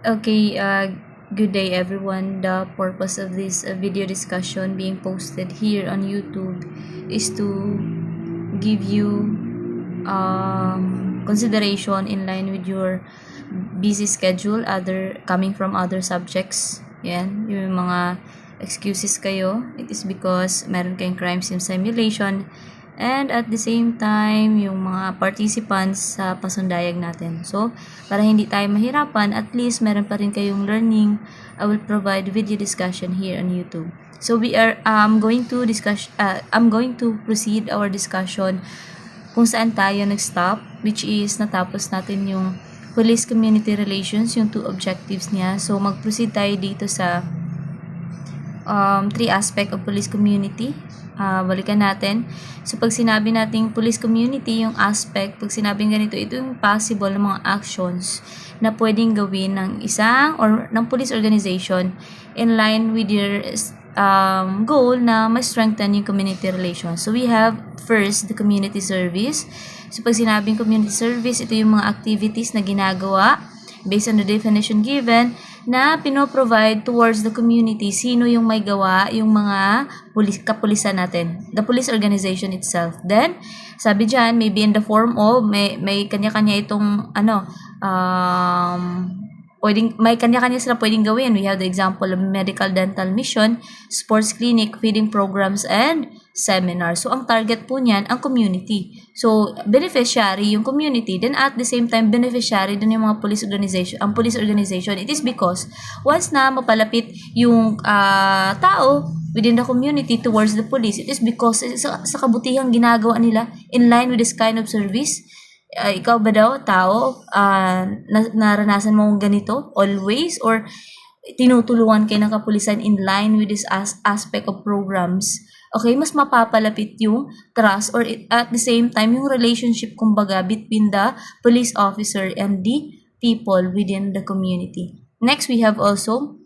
Okay, good day everyone. The purpose of this video discussion being posted here on YouTube is to give you consideration in line with your busy schedule, coming from other subjects. Yan, yung mga excuses kayo. It is because meron kayong crime scene simulation and at the same time, yung mga participants sa pasundayag natin. So, para hindi tayo mahirapan, at least meron pa rin kayong learning. I will provide video discussion here on YouTube. So, I'm going to proceed our discussion kung saan tayo nag-stop, which is natapos natin yung police-community relations, yung 2 objectives niya. So, mag-proceed tayo dito sa 3 aspect of police community. Balikan natin. So, pag sinabi nating police community, yung aspect, pag sinabing ganito, ito yung possible ng mga actions na pwedeng gawin ng isang or ng police organization in line with your goal na ma-strengthen yung community relations. So, we have first, the community service. So, pag sinabing community service, ito yung mga activities na ginagawa based on the definition given na pino-provide towards the community. Sino yung may gawa? Yung mga kapulisan natin. The police organization itself. Then, sabi dyan, maybe in the form of, may kanya-kanya itong, may kanya-kanya sila pwedeng gawin. We have the example of medical dental mission, sports clinic, feeding programs, and seminars. So, ang target po niyan, ang community. So, beneficiary yung community. Then, at the same time, beneficiary din yung mga police organization. Ang police organization, it is because once na mapalapit yung tao within the community towards the police, it is because sa kabutihang ginagawa nila in line with this kind of service. Ikaw ba daw, tao, naranasan mo ganito always, or tinutulungan kayo ng kapulisan in line with this aspect of programs? Okay, mas mapapalapit yung trust or at the same time yung relationship kumbaga between the police officer and the people within the community. Next, we have also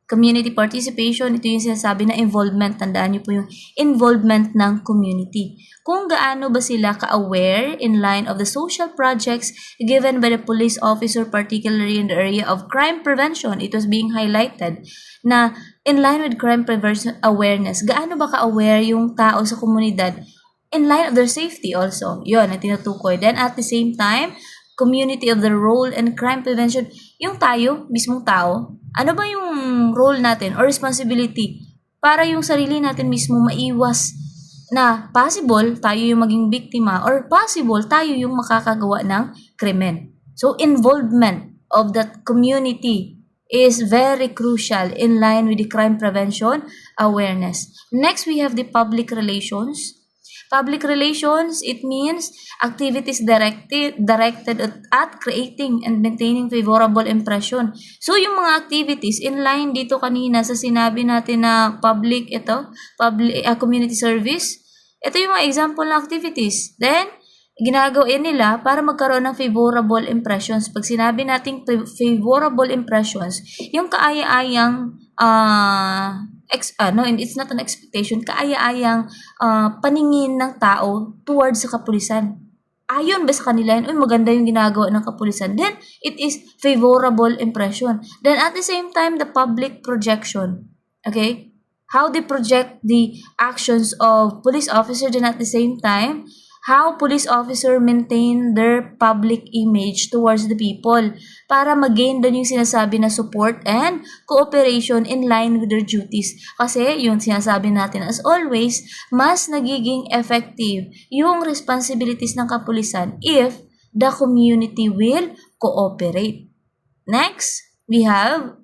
community participation. Ito yung sinasabi na involvement. Tandaan niyo po yung involvement ng community. Kung gaano ba sila ka-aware in line of the social projects given by the police officer, particularly in the area of crime prevention. It was being highlighted na in line with crime prevention awareness. Gaano ba ka-aware yung tao sa komunidad in line of their safety also? Yun, ang tinutukoy. Then at the same time, community of the role and crime prevention. Yung tayo, mismong tao, ano ba yung role natin or responsibility para yung sarili natin mismo maiwas na possible tayo yung maging biktima or possible tayo yung makakagawa ng krimen. So, involvement of that community is very crucial in line with the crime prevention awareness. Next, we have the public relations. Public relations, it means activities directed at creating and maintaining favorable impression. So, yung mga activities, in line dito kanina sa sinabi natin na community service, ito yung mga example ng activities. Then, ginagawa nila para magkaroon ng favorable impressions. Pag sinabi nating favorable impressions, yung kaaya-ayang it's not an expectation, kaaya-ayang paningin ng tao towards sa kapulisan. Ayon ba sa kanila yun, maganda yung ginagawa ng kapulisan. Then, it is favorable impression. Then, at the same time, the public projection. Okay? How they project the actions of police officer, then at the same time, how police officer maintain their public image towards the people para mag-gain doon yung sinasabi na support and cooperation in line with their duties. Kasi yung sinasabi natin as always, mas nagiging effective yung responsibilities ng kapulisan if the community will cooperate. Next, we have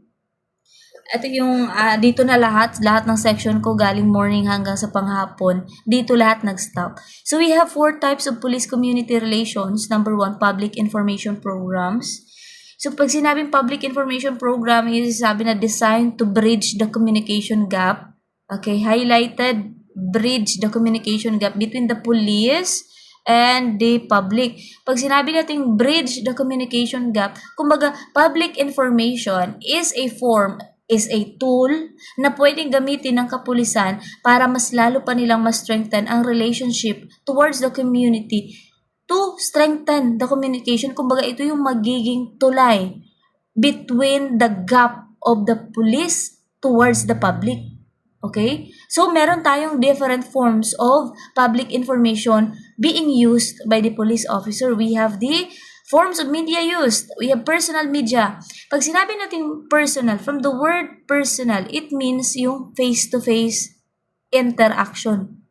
ito yung dito na lahat ng section ko galing morning hanggang sa panghapon. Dito lahat nag-stop. So we have 4 types of police community relations. Number 1, public information programs. So pag sinabing public information program, is sabi na designed to bridge the communication gap. Okay, highlighted, bridge the communication gap between the police and the public. Pag sinabi nating bridge the communication gap, kumbaga public information is a tool na pwedeng gamitin ng kapulisan para mas lalo pa nilang ma-strengthen ang relationship towards the community to strengthen the communication. Kumbaga, ito yung magiging tulay between the gap of the police towards the public. Okay? So, meron tayong different forms of public information being used by the police officer. We have the forms of media used. We have personal media. Pag sinabi natin personal, from the word personal, it means yung face-to-face interaction.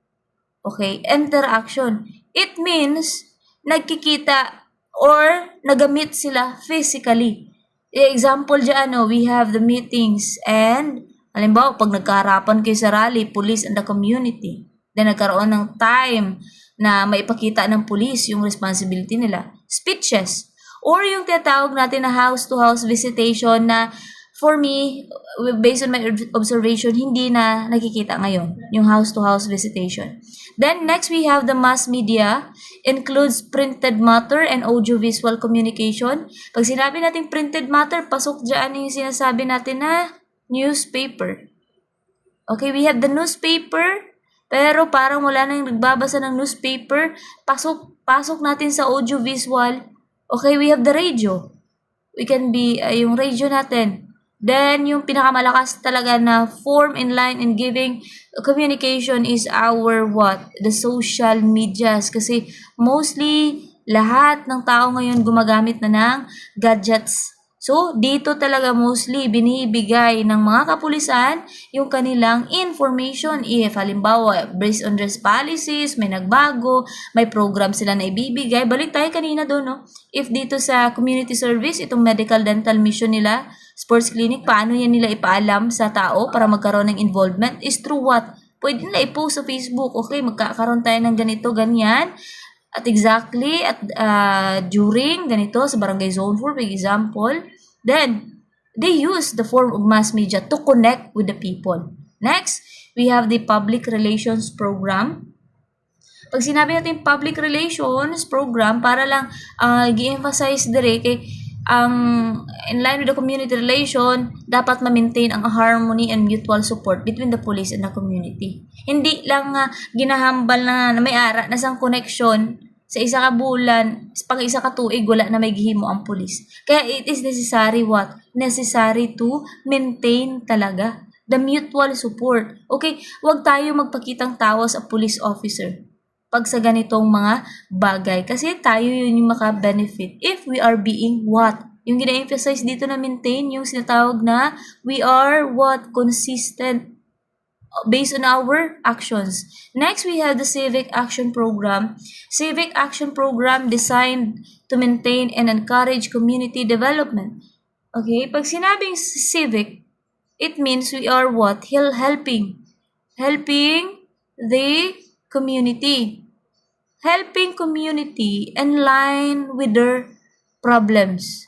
Okay? Interaction. It means nagkikita or nagamit sila physically. Example dyan, we have the meetings and halimbawa, pag nagkaharapan kayo sa rally, police and the community, then nagkaroon ng time na maipakita ng police yung responsibility nila. Speeches. Or yung tinatawag natin na house-to-house visitation na for me, based on my observation, hindi na nakikita ngayon yung house-to-house visitation. Then, next we have the mass media. Includes printed matter and audiovisual communication. Pag sinabi natin printed matter, pasok dyan yung sinasabi natin na newspaper. Okay, we have the newspaper, pero parang wala nang nagbabasa ng newspaper. Pasok natin sa audiovisual. Okay, we have the radio. We can be, yung radio natin. Then, yung pinakamalakas talaga na form in line in giving communication is our what? The social medias. Kasi mostly, lahat ng tao ngayon gumagamit na ng gadgets. So, dito talaga mostly binibigay ng mga kapulisan yung kanilang information. If halimbawa, based on their policies, may nagbago, may program sila na ibibigay. Balik tayo kanina doon, no? If dito sa community service, itong medical dental mission nila, sports clinic, paano yan nila ipaalam sa tao para magkaroon ng involvement is through what? Pwede nila i-post sa Facebook, okay, magkakaroon tayo ng ganito, ganyan. At exactly, at during ganito, sa Barangay Zone 4, for example, then, they use the form of mass media to connect with the people. Next, we have the public relations program. Pag sinabi natin public relations program, para lang i-emphasize dire kay in line with the community relation, dapat ma-maintain ang harmony and mutual support between the police and the community. Hindi lang ginahambal na may ara na sang connection sa isa ka bulan, pang isa ka tuig, wala na may gihimo ang police. Kaya it is necessary what? Necessary to maintain talaga the mutual support. Okay, wag tayo magpakitang tawa sa police officer pag sa ganitong mga bagay. Kasi tayo yun yung maka-benefit if we are being what? Yung gina-emphasize dito na maintain, yung sinatawag na we are what? Consistent based on our actions. Next, we have the Civic Action Program. Civic Action Program designed to maintain and encourage community development. Okay, pag sinabing civic, it means we are what? Helping the community. Helping community in line with their problems.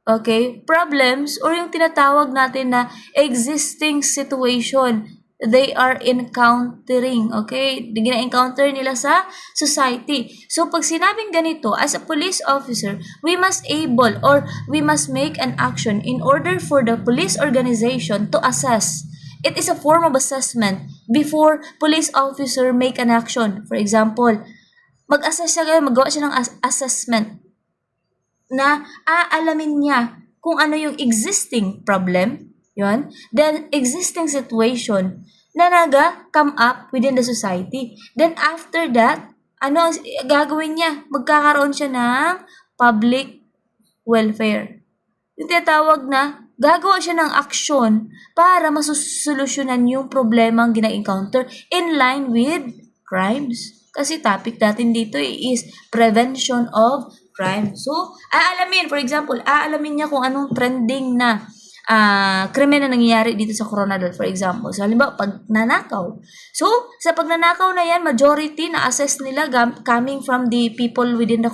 Okay? Problems or yung tinatawag natin na existing situation they are encountering. Okay? Gina-encounter nila sa society. So, pag sinabing ganito, as a police officer, we must able or we must make an action in order for the police organization to assess. It is a form of assessment before police officer make an action. For example, mag-assess siya, magawa siya ng assessment na aalamin niya kung ano yung existing problem, yun, then existing situation na come up within the society. Then after that, ano gagawin niya? Magkakaroon siya ng public welfare. Yung tinatawag na gagawa siya ng aksyon para masusolusyonan yung problemang gina-encounter in line with crimes. Kasi topic natin dito is prevention of crime. So, for example, aalamin niya kung anong trending na krimen na nangyayari dito sa Coronadal, for example. So, halimbawa, pagnanakaw. So, sa pagnanakaw na yan, majority na assess nila coming from the people within the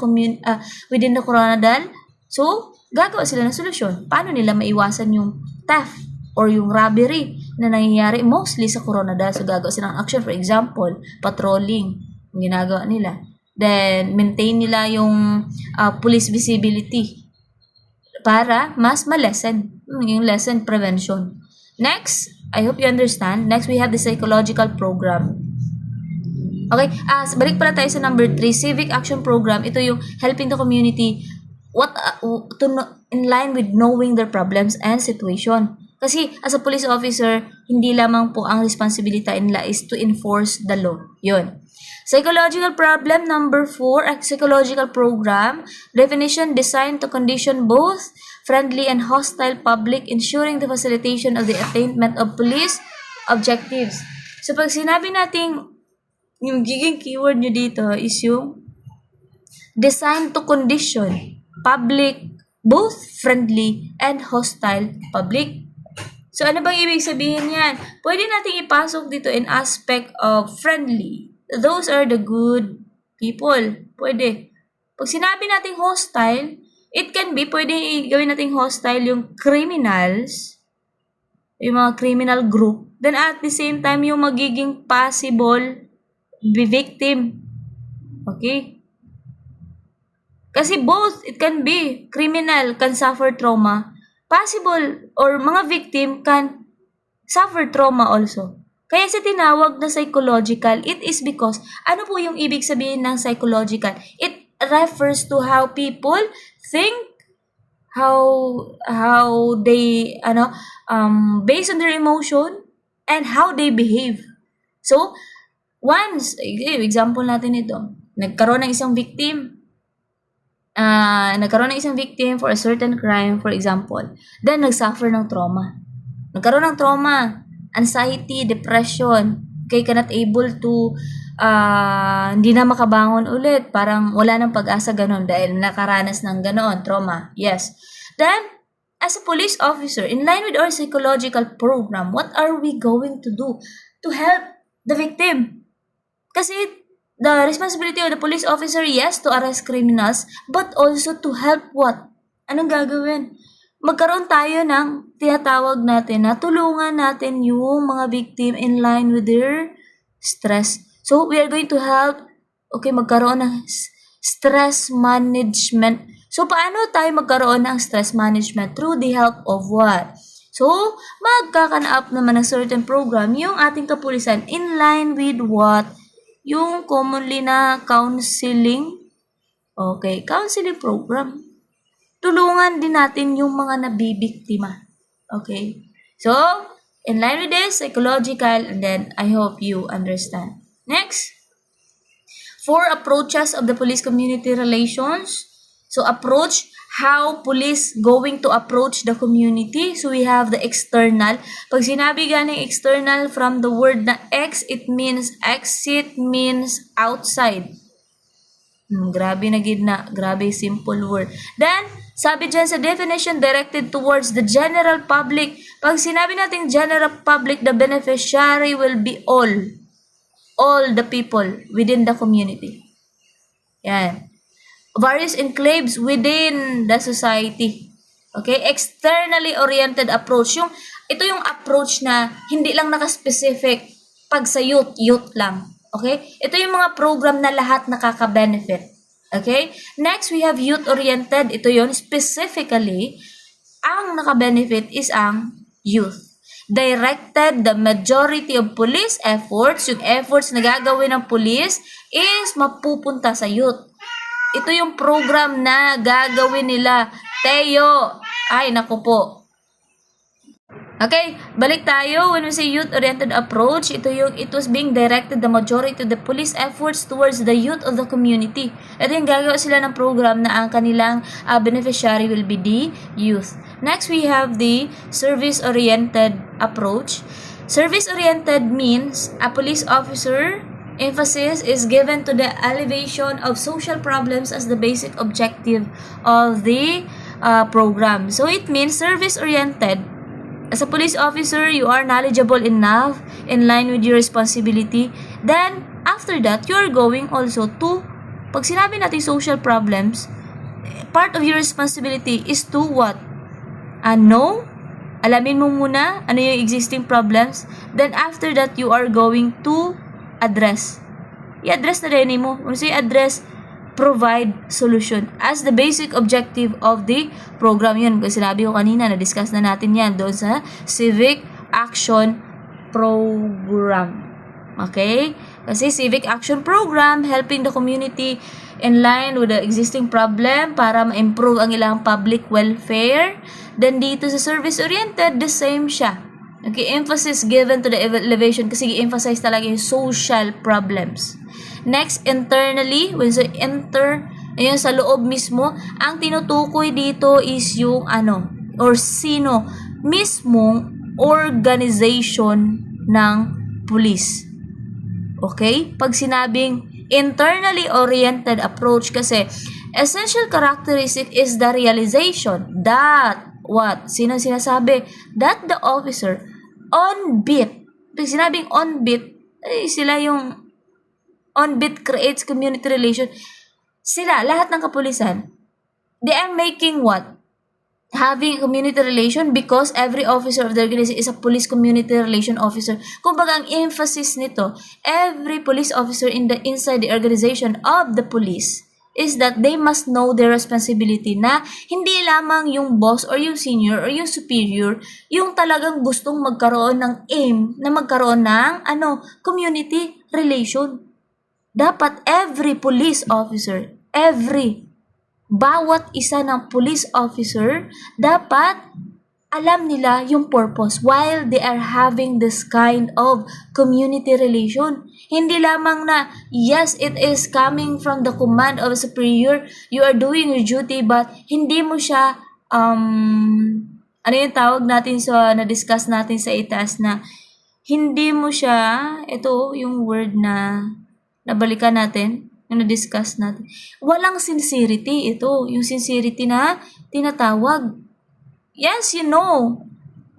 within the Coronadal. So, gagawa sila ng solusyon. Paano nila maiwasan yung theft or yung robbery na nangyayari mostly sa Coronadal? So, gagawa sila ng action. For example, patrolling. Yung ginagawa nila. Then, maintain nila yung police visibility para mas ma-lessen yung lesson prevention. Next, I hope you understand. Next, we have the psychological program. Okay, balik pala tayo sa number 3, Civic Action Program. Ito yung helping the community in line with knowing their problems and situation. Kasi as a police officer, hindi lamang po ang responsibility nila is to enforce the law. Yun. Psychological problem number 4, a psychological program. Definition, designed to condition both friendly and hostile public, ensuring the facilitation of the attainment of police objectives. So pag sinabi natin, yung giging keyword nyo dito is yung designed to condition public, both friendly and hostile public. So, ano bang ibig sabihin yan? Pwede natin ipasok dito in aspect of friendly. Those are the good people. Pwede. Pag sinabi natin hostile, it can be, pwede gawin natin hostile yung criminals, yung mga criminal group. Then at the same time, yung magiging possible victim. Okay? Kasi both, it can be criminal can suffer trauma. Possible or mga victim can suffer trauma also. Kaya sa tinawag na psychological, it is because, ano po yung ibig sabihin ng psychological? It refers to how people think, how they, based on their emotion, and how they behave. So, once, example natin ito, nagkaroon ng isang victim for a certain crime, for example, then nagsuffer ng trauma. Nagkaroon ng trauma, anxiety, depression, kaya ka not able to, hindi na makabangon ulit, parang wala nang pag-asa ganon dahil nakaranas ng ganon, trauma. Yes. Then, as a police officer, in line with our psychological program, what are we going to do to help the victim? Kasi, the responsibility of the police officer, yes, to arrest criminals, but also to help what? Anong gagawin? Magkaroon tayo ng tinatawag natin na tulungan natin yung mga victim in line with their stress. So, we are going to help, magkaroon ng stress management. So, paano tayo magkaroon ng stress management? Through the help of what? So, magkaka-up naman ng certain program yung ating kapulisan in line with what? Yung commonly na counseling. Okay, counseling program. Tulungan din natin yung mga nabibiktima. Okay? So, in line with this, psychological, and then I hope you understand. Next, 4 approaches of the police community relations. So, approach, how police going to approach the community. So, we have the external. Pag sinabi ganing external from the word na ex, it means exit, means outside. Grabe na gid na. Grabe, simple word. Then, sabi dyan sa definition, directed towards the general public. Pag sinabi natin general public, the beneficiary will be all the people within the community. Yan. Various enclaves within the society. Okay? Externally oriented approach. Ito yung approach na hindi lang naka-specific pag sa youth lang. Okay? Ito yung mga program na lahat nakaka-benefit. Okay? Next, we have youth-oriented. Ito yun. Specifically, ang naka-benefit is ang youth. Directed, the majority of police efforts, yung efforts na gagawin ng police is mapupunta sa youth. Ito yung program na gagawin nila. Teo. Ay, naku po. Okay, balik tayo. When we say youth-oriented approach, it was being directed the majority of the police efforts towards the youth of the community. Ito yung gagawa sila ng program na ang kanilang beneficiary will be the youth. Next, we have the service-oriented approach. Service-oriented means a police officer emphasis is given to the elevation of social problems as the basic objective of the program. So it means service-oriented. As a police officer, you are knowledgeable enough in line with your responsibility. Then, after that, you are going also to, pag sinabi natin social problems, part of your responsibility is to what? Know? Alamin mo muna ano yung existing problems. Then, after that, you are going to address. I-address na rin mo. Kung say address, provide solution as the basic objective of the program. Yun, kasi sinabi ko kanina, na-discuss na natin yan doon sa Civic Action Program. Okay? Kasi civic action program, helping the community in line with the existing problem para ma-improve ang ilang public welfare. Then dito sa service-oriented, the same siya. Okay, emphasis given to the elevation kasi i-emphasize talaga yung social problems. Next, internally, when sa ayun, sa loob mismo, ang tinutukoy dito is yung or sino mismong organization ng police. Okay? Pag sinabing internally oriented approach kasi, essential characteristic is the realization that what? Sino sinasabi? That the officer on beat. Pag sinabing on beat, sila yung on beat creates community relation. Sila, lahat ng kapulisan, they are making what? Having community relation because every officer of the organization is a police community relation officer. Kumbaga, ang emphasis nito, every police officer inside the organization of the police is that they must know their responsibility na hindi lamang yung boss or yung senior or yung superior yung talagang gustong magkaroon ng aim na magkaroon ng community relation. Dapat every police officer, bawat isa ng police officer, dapat alam nila yung purpose while they are having this kind of community relation. Hindi lamang na, yes, it is coming from the command of a superior, you are doing your duty, but hindi mo siya, ano yung tawag natin sa, na-discuss natin sa itaas na, hindi mo siya, ito yung word na, nabalikan natin, na-discuss natin. Walang sincerity ito. Yung sincerity na tinatawag. Yes, you know.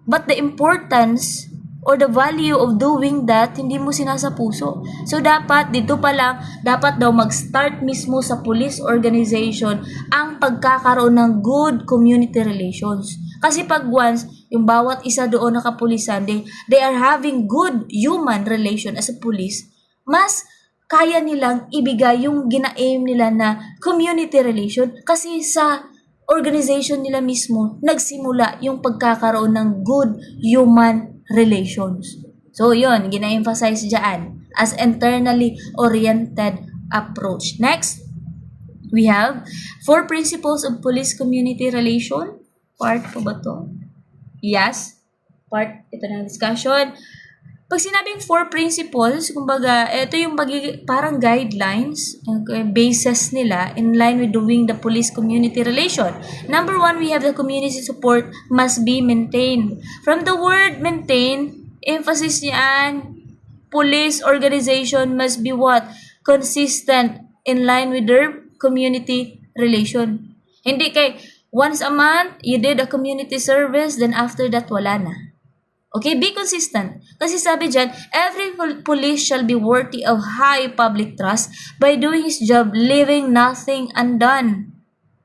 But the importance or the value of doing that, hindi mo sinasapuso. So, dapat, dito pa lang, dapat daw mag-start mismo sa police organization ang pagkakaroon ng good community relations. Kasi pag once, yung bawat isa doon na kapulisan, they are having good human relation as a police, mas kaya nilang ibigay yung gina-aim nila na community relation kasi sa organization nila mismo nagsimula yung pagkakaroon ng good human relations. So, yun, gina-emphasize dyan as internally oriented approach. Next, we have 4 principles of police community relation. Part po ba to? Yes. Part, ito na discussion. Pag sinabing 4 principles, kumbaga, ito yung parang guidelines, okay, basis nila in line with doing the police community relation. Number 1, we have the community support must be maintained. From the word maintain, emphasis niyan, police organization must be what? Consistent in line with their community relation. Hindi kay once a month, you did a community service, then after that, wala na. Okay, be consistent. Kasi sabi dyan, every police shall be worthy of high public trust by doing his job, leaving nothing undone.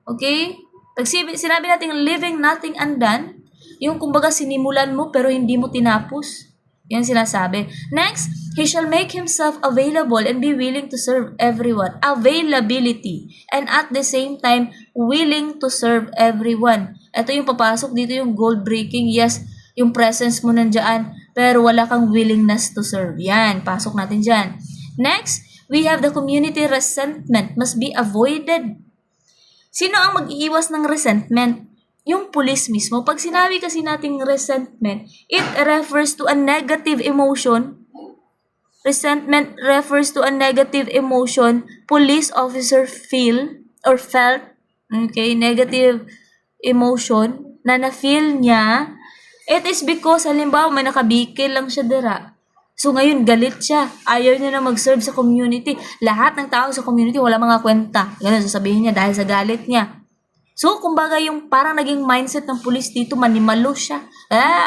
Okay? Pag sinabi natin leaving nothing undone, yung kumbaga sinimulan mo pero hindi mo tinapos. Yan sinasabi. Next, he shall make himself available and be willing to serve everyone. Availability. And at the same time, willing to serve everyone. Ito yung papasok dito yung goal breaking. Yes, yung presence mo nandiyan, pero wala kang willingness to serve. Yan, pasok natin dyan. Next, we have the community resentment must be avoided. Sino ang mag-iiwas ng resentment? Yung police mismo. Pag sinabi kasi nating resentment, it refers to a negative emotion. Resentment refers to a negative emotion police officer feel or felt, okay, negative emotion na na-feel niya. It is because, halimbawa, may nakabikil lang siya dira. So, ngayon, galit siya. Ayaw niya na mag-serve sa community. Lahat ng tao sa community, wala mga kwenta. Ganun, sasabihin niya dahil sa galit niya. So, kumbaga, yung parang naging mindset ng pulis dito, manimalo siya.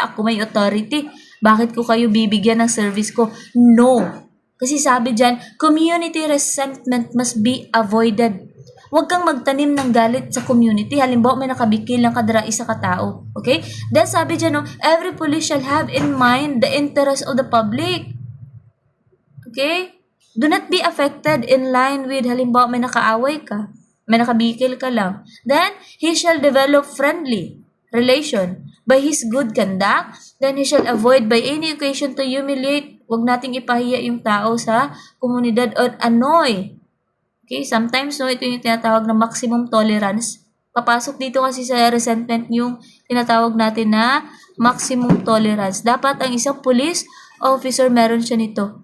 Ako may authority. Bakit ko kayo bibigyan ng service ko? No. Kasi sabi dyan, community resentment must be avoided. Huwag kang magtanim ng galit sa community. Halimbawa, may nakabikil lang kadara isa katao. Okay? Then sabi dyan, no, every police shall have in mind the interest of the public. Okay? Do not be affected in line with, halimbawa, may nakaaway ka. May nakabikil ka lang. Then, he shall develop friendly relation by his good conduct. Then, he shall avoid by any occasion to humiliate Huwag nating ipahiya yung tao sa komunidad or annoy. Okay, sometimes no, ito yung tinatawag na maximum tolerance. Papasok dito kasi sa resentment yung tinatawag natin na maximum tolerance. Dapat ang isang police officer meron siya nito.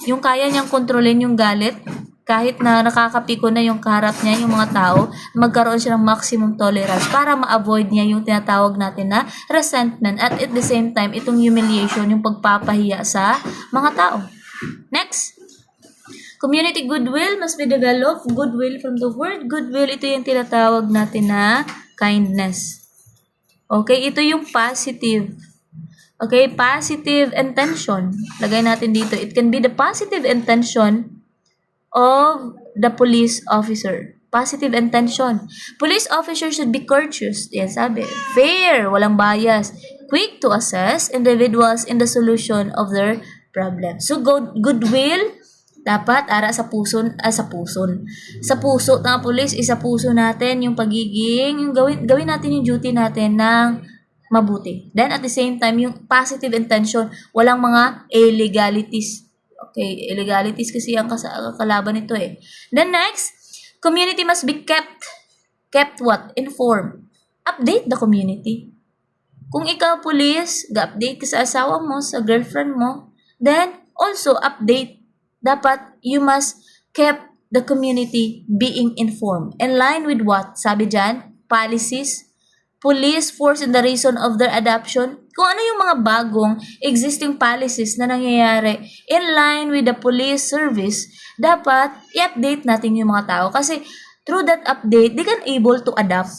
Yung kaya niyang kontrolin yung galit, kahit na nakakapiko na yung kaharap niya, yung mga tao, magkaroon siya ng maximum tolerance para ma-avoid niya yung tinatawag natin na resentment at the same time, itong humiliation, yung pagpapahiya sa mga tao. Next. Community goodwill must be developed. Goodwill from the word goodwill, ito yung tinatawag natin na kindness. Okay, ito yung positive. Okay, positive intention. Lagay natin dito. It can be the positive intention of the police officer. Positive intention. Police officer should be courteous. Yan sabi. Fair, walang bias. Quick to assess individuals in the solution of their problem. So, goodwill, dapat ara sa puso ng pulis, sa puso natin yung pagiging, yung gawin natin yung duty natin ng mabuti. Then at the same time, yung positive intention, walang mga illegalities. Okay, illegalities kasi ang kalaban nito eh. Then next, community must be kept what? Informed. Update the community. Kung ikaw pulis, ga-update ka sa asawa mo, sa girlfriend mo, then also update. Dapat you must keep the community being informed. In line with what? Sabi dyan, policies, police force and the reason of their adoption. Kung ano yung mga bagong existing policies na nangyayari in line with the police service, dapat i-update natin yung mga tao. Kasi through that update, they can able to adapt.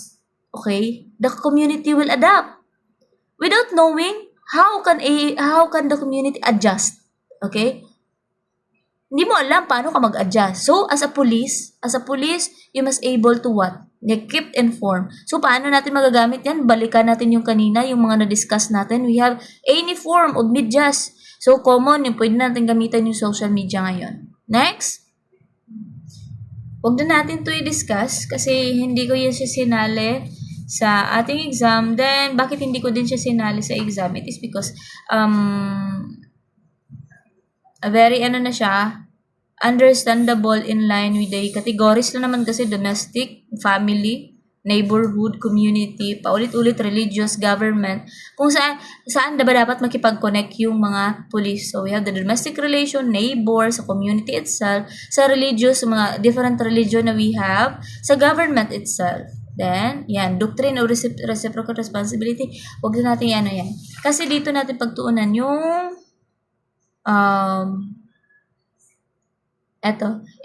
Okay? The community will adapt. Without knowing, how can the community adjust? Okay? Hindi mo alam paano ka mag-adjust. So, as a police, you must able to what? Keep informed. So, paano natin magagamit yan? Balikan natin yung kanina, yung mga na-discuss natin. We have any form of medias. So, common, yung pwede natin gamitan yung social media ngayon. Next. Huwag na natin to i-discuss kasi hindi ko yun siya sinali sa ating exam. Then, bakit hindi ko din siya sinali sa exam? It is because, very na siya, understandable in line with the categories na naman kasi domestic, family, neighborhood, community, paulit-ulit religious, government, kung saan ba dapat makipag-connect yung mga police. So we have the domestic relation, neighbor, sa community itself, sa religious, mga different religion na we have, sa government itself. Then, yan, doctrine of reciprocal responsibility, huwag na natin yan. Kasi dito natin pagtuunan yung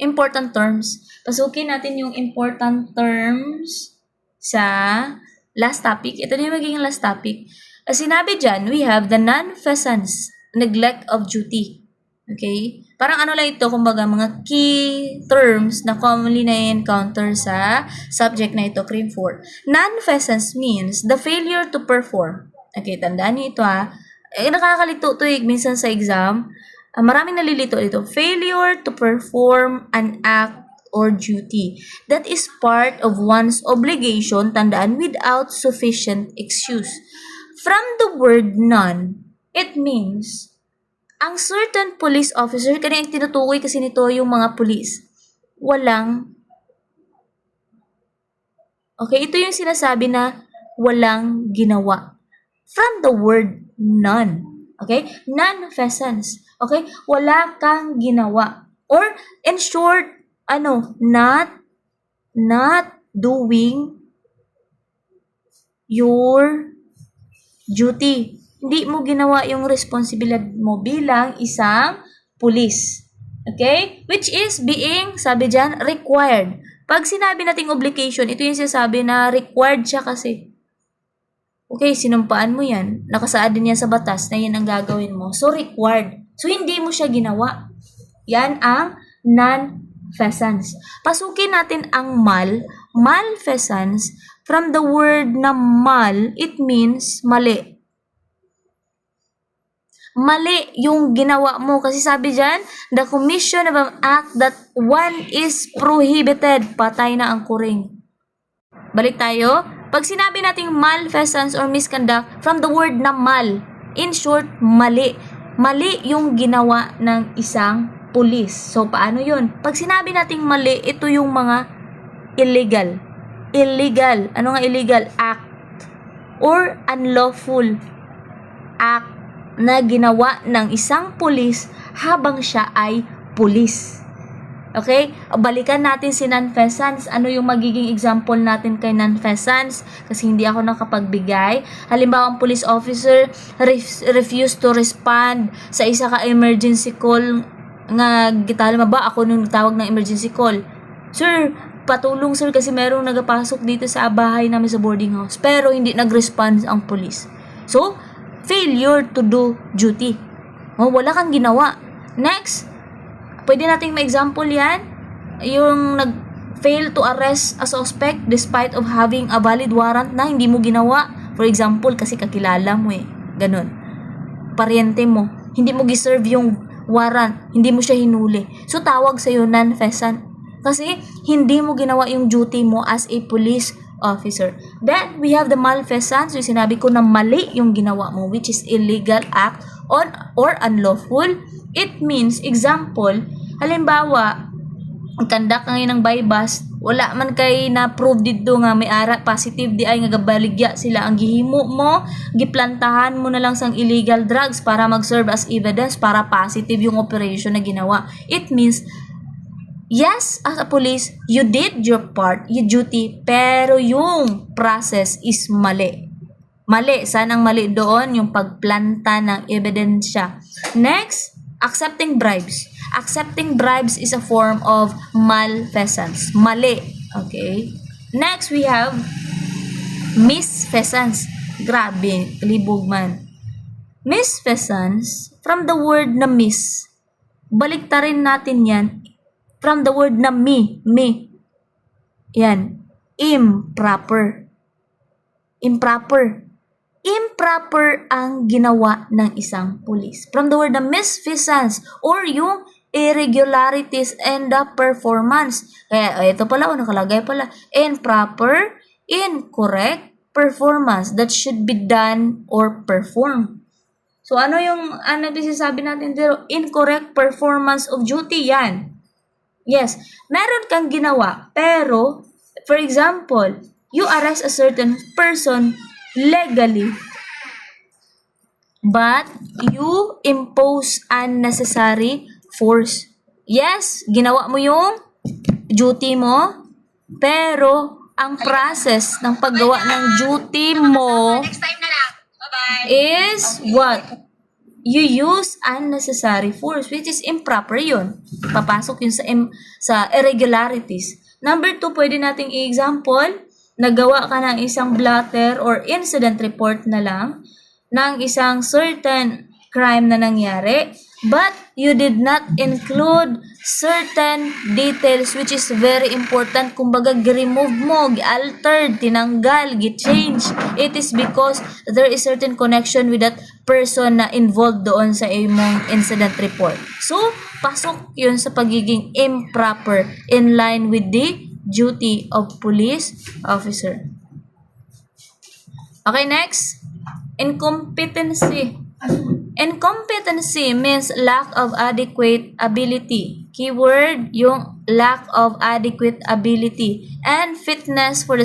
important terms. Pasukin natin yung important terms sa last topic. Ito na yung magiging last topic. As sinabi dyan, we have the nonfeasance, neglect of duty. Okay? Parang lang ito, kumbaga, mga key terms na commonly na-encounter sa subject na ito, CRIM 4. Nonfeasance means the failure to perform. Okay, tandaan niyo ito nakakalito ito minsan sa exam. Maraming nalilito ito. Failure to perform an act or duty that is part of one's obligation, tandaan, without sufficient excuse. From the word none, it means ang certain police officer, kanina yung tinutukoy kasi nito yung mga police, ito yung sinasabi na walang ginawa. From the word none. Okay? Nonfeasance. Okay? Wala kang ginawa. Or, in short, not doing your duty. Hindi mo ginawa yung responsibilidad mo bilang isang pulis. Okay? Which is being, sabi dyan, required. Pag sinabi nating obligation, ito yung sinasabi na required siya kasi. Okay, sinumpaan mo yan. Nakasaad din yan sa batas na yan ang gagawin mo. So, required. So, hindi mo siya ginawa. Yan ang nonfeasance. Pasukin natin ang malfeasance. From the word na mal, it means mali. Mali yung ginawa mo. Kasi sabi dyan, the commission of an act that one is prohibited. Patay na ang kuring. Balik tayo. Pag sinabi nating malfeasance or misconduct, from the word na mal, in short, mali. mali yung ginawa ng isang pulis. So, paano yun? Pag sinabi nating mali, ito yung mga illegal. Illegal. Ano nga illegal? Act or unlawful act na ginawa ng isang pulis habang siya ay pulis. Okay? Balikan natin si non-feasance. Ano yung magiging example natin kay non-feasance? Kasi hindi ako nakapagbigay. Halimbawa, ang police officer refused to respond sa isa ka emergency call nga gitala ba ako nung tawag ng emergency call. Sir, patulong sir kasi merong nagapasok dito sa bahay namin sa boarding house. Pero hindi nag-respond ang police. So, failure to do duty. Wala kang ginawa. Next, pwede nating ma-example yan. Yung nag-fail to arrest a suspect despite of having a valid warrant na hindi mo ginawa. For example, kasi kakilala mo Ganon. Paryente mo. Hindi mo giserve yung warrant. Hindi mo siya hinuli. So, tawag sa'yo non-feasant. Kasi, hindi mo ginawa yung duty mo as a police officer. Then, we have the malfeasance. Yung sinabi ko na mali yung ginawa mo, which is illegal act or unlawful. It means, example, halimbawa, kandak ngayon ng bypass, wala man kay na-prove dito nga may ara positive di ay nga gabaligya sila. Ang gihimo mo, giplantahan mo na lang sang illegal drugs para mag-serve as evidence para positive yung operation na ginawa. It means, yes, as a police, you did your part, your duty, pero yung process is mali. Mali. Saan ang mali doon? Yung pagplanta ng ebidensya. Next, accepting bribes. Accepting bribes is a form of malfeasance. Mali. Okay? Next, we have misfeasance. Grabe, libog man. Misfeasance, from the word na mis, baliktarin natin yan, from the word na me. Yan. Improper. Improper ang ginawa ng isang pulis. From the word na misfeasance or yung irregularities and the performance. Kaya ito pala, nakalagay pala. Improper, incorrect performance that should be done or performed. So, ano yung sinasabi natin dito? Incorrect performance of duty, yan. Yes, meron kang ginawa, pero, for example, you arrest a certain person legally, but you impose unnecessary force. Yes, ginawa mo yung duty mo, pero ang process ng paggawa ng duty mo is what? You use unnecessary force, which is improper yun. Papasok yun sa irregularities. Number 2, pwede nating i-example, nagawa ka ng isang blotter or incident report na lang ng isang certain crime na nangyari, but you did not include certain details which is very important. Kumbaga, gi-remove mo, gi-altered, tinanggal, gi-change. It is because there is certain connection with that person na involved doon sa imong incident report. So, pasok yun sa pagiging improper in line with the duty of police officer. Okay, next. Incompetency. Incompetency means lack of adequate ability. Keyword, yung lack of adequate ability and fitness for the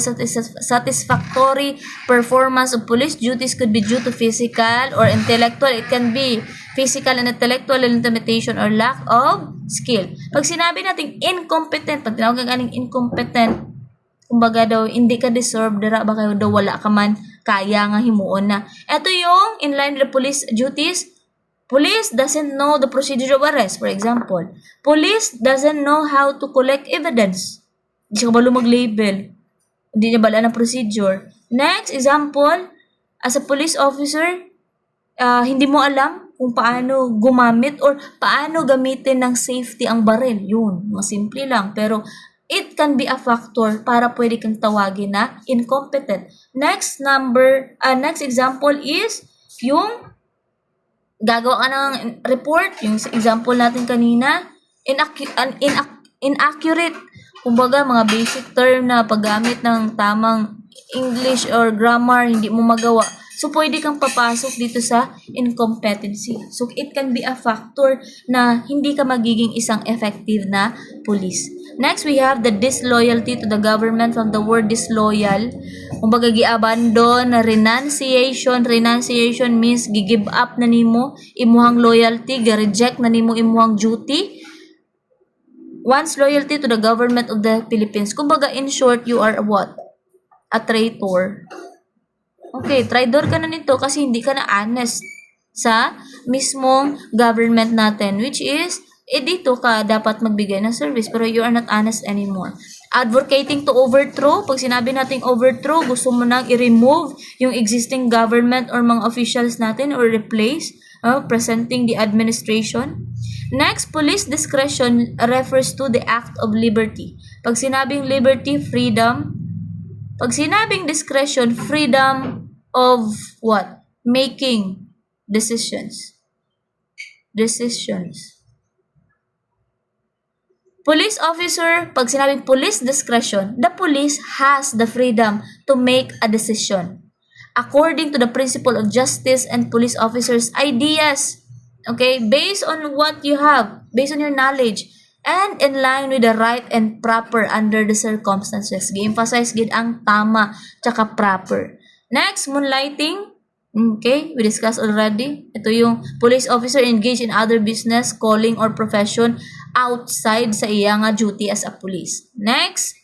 satisfactory performance of police duties could be due to physical or intellectual. It can be physical and intellectual limitation or lack of skill. Pag sinabi natin incompetent, pag tinawag ka ng incompetent, kumbaga daw, hindi ka deserve, dara ba kayo daw wala ka man, kaya nga himuon na. Ito yung in line with the police duties. Police doesn't know the procedure of arrest, for example. Police doesn't know how to collect evidence. Hindi siya kabalo mag-label. Hindi niya bala ng procedure. Next example, as a police officer, hindi mo alam kung paano gumamit or paano gamitin ng safety ang baril. Yun, mga simple lang. Pero it can be a factor para pwede kang tawagin na incompetent. Next example is yung gagawa ka ng report, yung example natin kanina, inaccurate. Kumbaga, mga basic term na paggamit ng tamang English or grammar, hindi mo magawa. So, pwede kang papasok dito sa incompetency. So, it can be a factor na hindi ka magiging isang effective na police. Next, we have the disloyalty to the government. From the word disloyal, kumbaga gi-abandon, renunciation. Renunciation means gi-give up na nimo imuhang loyalty, gi-reject na nimo imuhang duty. One's loyalty to the government of the Philippines. Kumbaga, in short, you are what? A traitor. Okay, traitor ka na nito kasi hindi ka na honest sa mismong government natin, which is, dito ka dapat magbigay ng service pero you are not honest anymore. Advocating to overthrow, pag sinabi nating overthrow, gusto mo nang i-remove yung existing government or mga officials natin or replace, presenting the administration. Next, police discretion refers to the act of liberty. Pag sinabing liberty, freedom. Pag sinabing discretion, freedom of what? Making decisions. Decisions. Police officer, pag sinabing police discretion, the police has the freedom to make a decision according to the principle of justice and police officers' ideas. Okay? Based on what you have, based on your knowledge, and in line with the right and proper under the circumstances. Gi-emphasize gid ang tama tsaka proper. Next, moonlighting. Okay, we discussed already. Ito yung police officer engaged in other business, calling, or profession outside sa iya nga duty as a police. Next,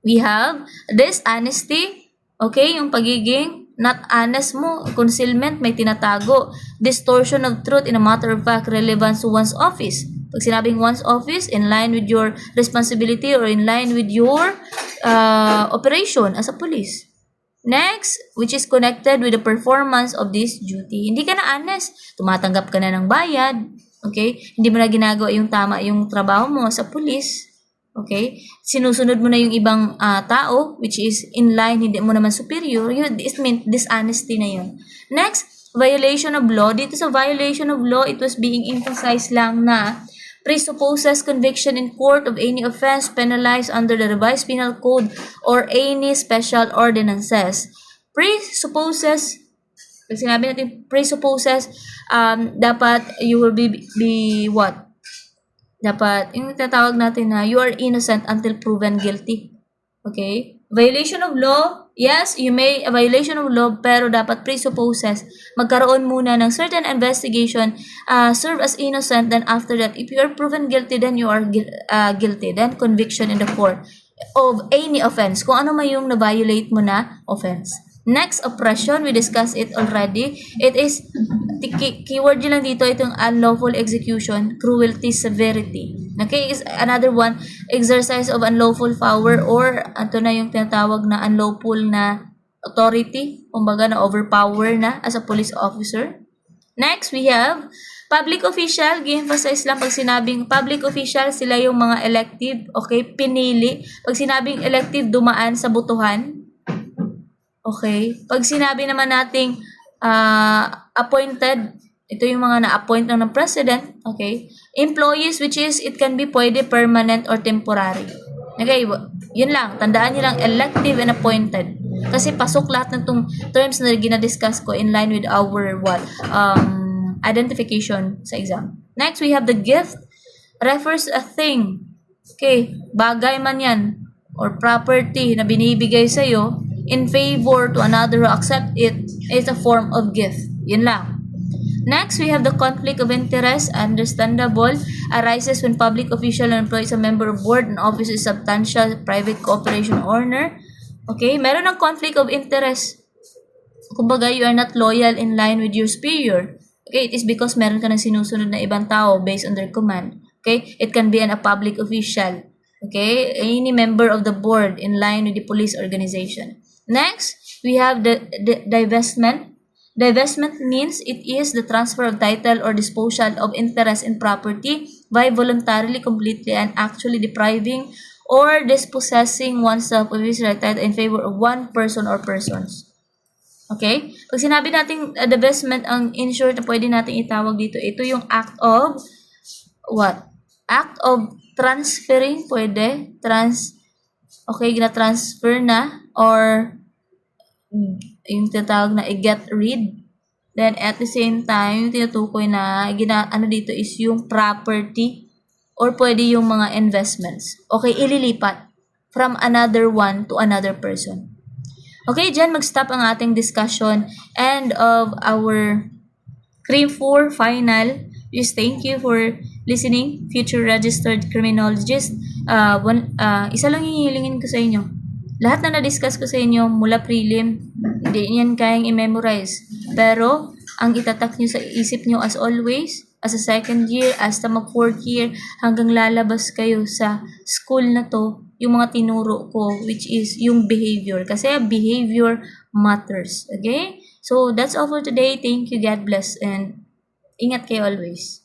we have dishonesty. Okay, yung pagiging not honest mo, concealment, may tinatago. Distortion of truth in a matter of fact relevance to one's office. Pag sinabing one's office, in line with your responsibility or in line with your operation as a police. Next, which is connected with the performance of this duty. Hindi ka na honest. Tumatanggap ka na ng bayad. Okay? Hindi mo na ginagawa yung tama yung trabaho mo sa police. Okay? Sinusunod mo na yung ibang tao, which is in line, hindi mo naman superior. Yun, this means dishonesty na yun. Next, violation of law. Dito sa violation of law, it was being emphasized lang na presupposes conviction in court of any offense penalized under the revised penal code or any special ordinances. Presupposes, pag sinabi natin presupposes, dapat you will be what? Dapat, yung tatawag natin na you are innocent until proven guilty. Okay? Violation of law, yes, you may, a violation of law, pero dapat presupposes, magkaroon muna ng certain investigation, serve as innocent, then after that, if you are proven guilty, then you are guilty, then conviction in the court of any offense, kung ano man yung na-violate mo na offense. Next, oppression, we discussed it already. It is, keyword nyo lang dito, itong unlawful execution, cruelty, severity. Okay, is another one, exercise of unlawful power or ito na yung tinatawag na unlawful na authority, kumbaga na overpower na as a police officer. Next, we have public official. Gi-emphasize lang pag sinabing public official, sila yung mga elective, okay, pinili. Pag sinabing elective, dumaan sa botohan. Okay, pag sinabi naman nating appointed, ito yung mga na-appoint ng president, okay? Employees, which is, it can be pwede permanent or temporary. Okay, yun lang. Tandaan nyo lang, elective and appointed. Kasi pasok lahat ng itong terms na ginadiscuss ko in line with our identification sa exam. Next, we have the gift. Refers a thing. Okay, bagay man yan or property na binibigay sa'yo in favor to another who accept it is a form of gift. Yun lang. Next, we have the conflict of interest. Understandable. Arises when public official or employee is a member of board and office is substantial private cooperation owner. Okay, meron ng conflict of interest. Kumbaga, you are not loyal in line with your superior. Okay, it is because meron ka ng sinusunod na ibang tao based on their command. Okay, it can be a public official. Okay, any member of the board in line with the police organization. Next, we have the divestment. Divestment means it is the transfer of title or disposal of interest in property by voluntarily, completely, and actually depriving or dispossessing oneself of his right title in favor of one person or persons. Okay? Pag sinabi natin divestment, ang in short na pwede natin itawag dito, ito yung act of what? Act of transferring, pwede. Okay, gina-transfer na or yung tinatawag na i-get rid. Then, at the same time, yung tinutukoy na ano dito is yung property or pwede yung mga investments. Okay, ililipat from another one to another person. Okay, dyan mag-stop ang ating discussion. End of our Cream 4 final. Just thank you for listening, future registered criminologist. Isa lang hihilingin ko sa inyo. Lahat na na-discuss ko sa inyo mula prelim, hindi yan kayang i-memorize. Pero, ang itatak nyo sa isip nyo as always, as a second year, hasta mag-fourth year, hanggang lalabas kayo sa school na to, yung mga tinuro ko, which is yung behavior. Kasi behavior matters. Okay? So, that's all for today. Thank you. God bless. And ingat kayo always.